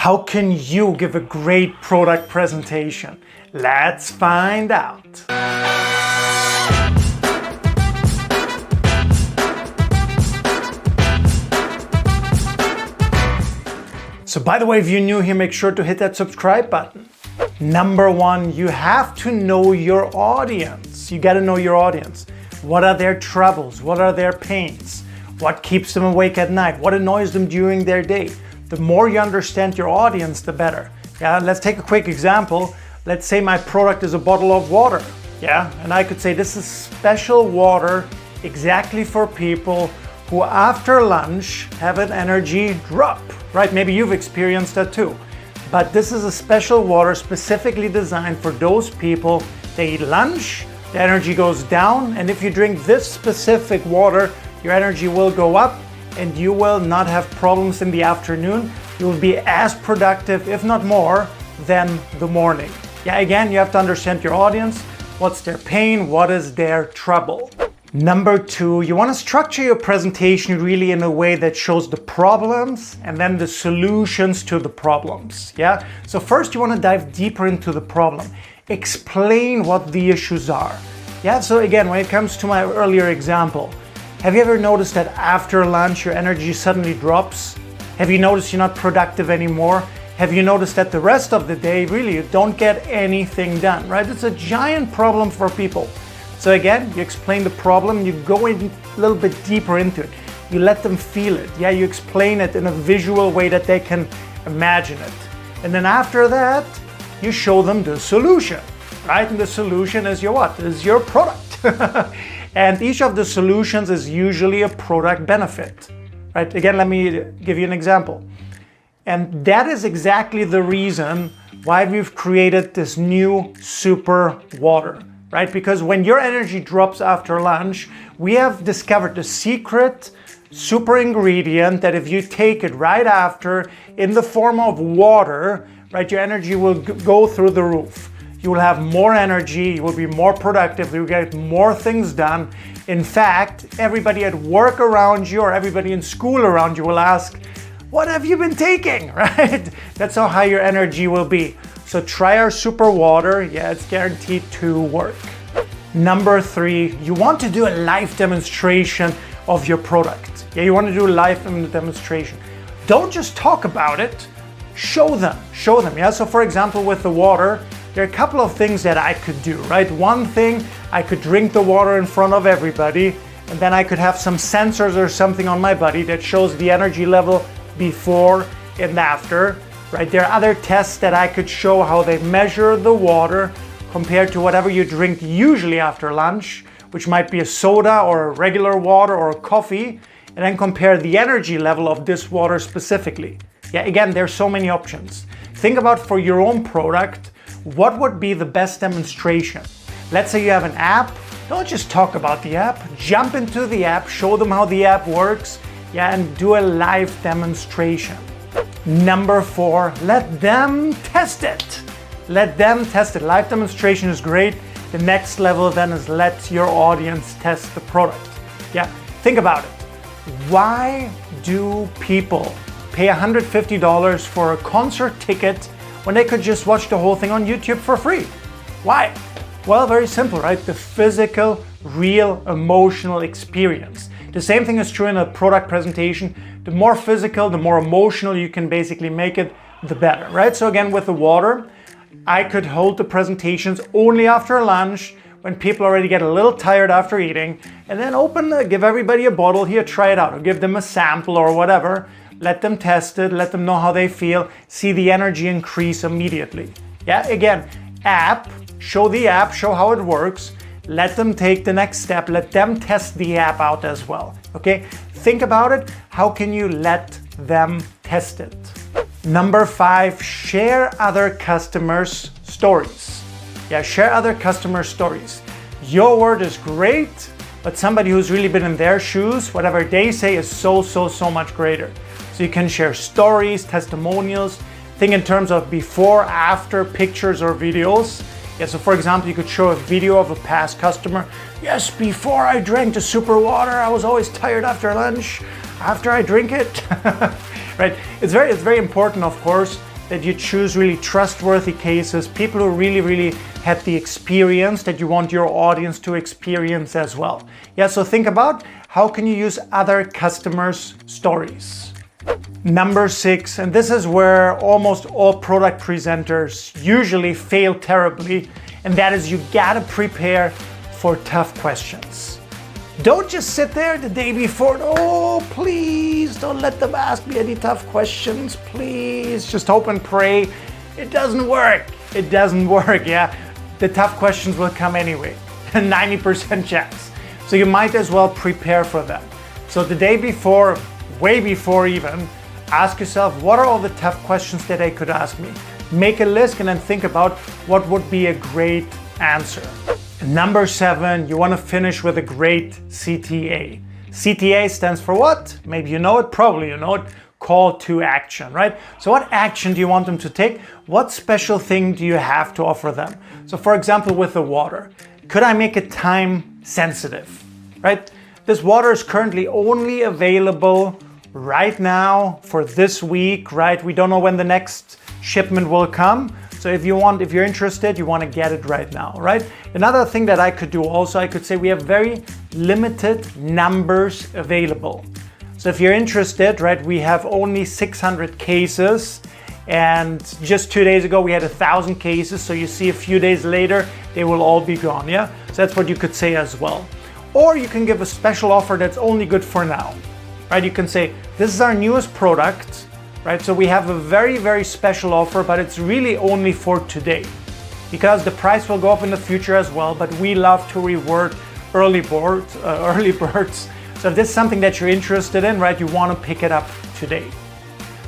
How can you give a great product presentation? Let's find out. So by the way, if you're new here, make sure to hit that subscribe button. Number one, you have to know your audience. You got to know your audience. What are their troubles? What are their pains? What keeps them awake at night? What annoys them during their day? The more you understand your audience, the better. Yeah, let's take a quick example. Let's say my product is a bottle of water. Yeah, and I could say this is special water exactly for people who after lunch have an energy drop, right? Maybe you've experienced that too. But this is a special water specifically designed for those people. They eat lunch, the energy goes down, and if you drink this specific water, your energy will go up and you will not have problems in the afternoon. You will be as productive, if not more, than the morning. Yeah, again, you have to understand your audience. What's their pain? What is their trouble? Number two, you want to structure your presentation really in a way that shows the problems and then the solutions to the problems. Yeah. So first you want to dive deeper into the problem. Explain what the issues are. Yeah. So again, when it comes to my earlier example, have you ever noticed that after lunch your energy suddenly drops? Have you noticed you're not productive anymore? Have you noticed that the rest of the day really you don't get anything done, right? It's a giant problem for people. So again, you explain the problem, you go in a little bit deeper into it. You let them feel it. Yeah, you explain it in a visual way that they can imagine it. And then after that, you show them the solution, right? And the solution is your what? Is your product. And each of the solutions is usually a product benefit, right? Again, let me give you an example. And that is exactly the reason why we've created this new super water, right? Because when your energy drops after lunch, we have discovered the secret super ingredient that if you take it right after in the form of water, right, your energy will go through the roof. You will have more energy, you will be more productive, you will get more things done. In fact, everybody at work around you or everybody in school around you will ask, what have you been taking, right? That's how high your energy will be. So try our super water. Yeah, it's guaranteed to work. Number three, you want to do a live demonstration of your product. Yeah, you want to do a live demonstration. Don't just talk about it, show them. Yeah, so for example, with the water, there are a couple of things that I could do, right? One thing, I could drink the water in front of everybody, and then I could have some sensors or something on my body that shows the energy level before and after, right? There are other tests that I could show how they measure the water compared to whatever you drink usually after lunch, which might be a soda or a regular water or a coffee, and then compare the energy level of this water specifically. Yeah, again, there's so many options. Think about for your own product, what would be the best demonstration? Let's say you have an app. Don't just talk about the app. Jump into the app, show them how the app works, yeah, and do a live demonstration. Number four, let them test it. Let them test it. Live demonstration is great. The next level then is let your audience test the product. Yeah, think about it. Why do people pay $150 for a concert ticket when they could just watch the whole thing on YouTube for free? Why? Well, very simple, right? The physical, real, emotional experience. The same thing is true in a product presentation. The more physical, the more emotional you can basically make it, the better, right? So again, with the water, I could hold the presentations only after lunch when people already get a little tired after eating, and then give everybody a bottle here, try it out, or give them a sample or whatever. Let them test it, let them know how they feel, see the energy increase immediately. Yeah, again, show the app, show how it works, let them take the next step, let them test the app out as well, okay? Think about it, how can you let them test it? Number five, share other customers' stories. Yeah, share other customer stories. Your word is great, but somebody who's really been in their shoes, whatever they say is so much greater. So you can share stories, testimonials, think in terms of before, after pictures or videos. Yeah, so for example, you could show a video of a past customer. Yes, before I drank the super water, I was always tired after lunch. After I drink it, right? It's very important, of course, that you choose really trustworthy cases, people who really had the experience that you want your audience to experience as well. Yeah, so think about how can you use other customers' stories. Number 6, and this is where almost all product presenters usually fail terribly, and that is you gotta prepare for tough questions. Don't just sit there the day before, oh, please don't let them ask me any tough questions, please. Just hope and pray. It doesn't work. It doesn't work, yeah. The tough questions will come anyway, 90% chance. So you might as well prepare for them. So the day before, way before even, ask yourself, what are all the tough questions that they could ask me? Make a list and then think about what would be a great answer. Number 7, you want to finish with a great CTA. CTA stands for what? Maybe you know it, probably you know it. Call to action, right? So what action do you want them to take? What special thing do you have to offer them? So for example, with the water, could I make it time sensitive, right? This water is currently only available right now for this week, right? We don't know when the next shipment will come. So if you're interested, you want to get it right now, right? Another thing that I could do also, I could say we have very limited numbers available. So if you're interested, right, we have only 600 cases, and just 2 days ago we had 1,000 cases. So you see a few days later, they will all be gone, yeah? So that's what you could say as well. Or you can give a special offer that's only good for now, right? You can say, this is our newest product, right? So we have a very special offer, but it's really only for today because the price will go up in the future as well, but we love to reward early birds. So if this is something that you're interested in, right, you want to pick it up today.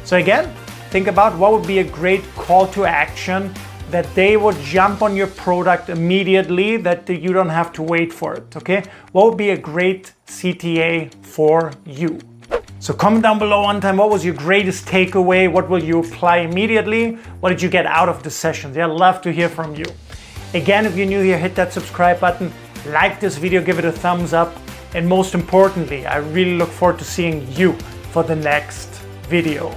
So again, think about what would be a great call to action that they would jump on your product immediately, that you don't have to wait for it, okay? What would be a great CTA for you? So comment down below one time, what was your greatest takeaway? What will you apply immediately? What did you get out of the sessions? Yeah, I'd love to hear from you. Again, if you're new here, hit that subscribe button, like this video, give it a thumbs up, and most importantly, I really look forward to seeing you for the next video.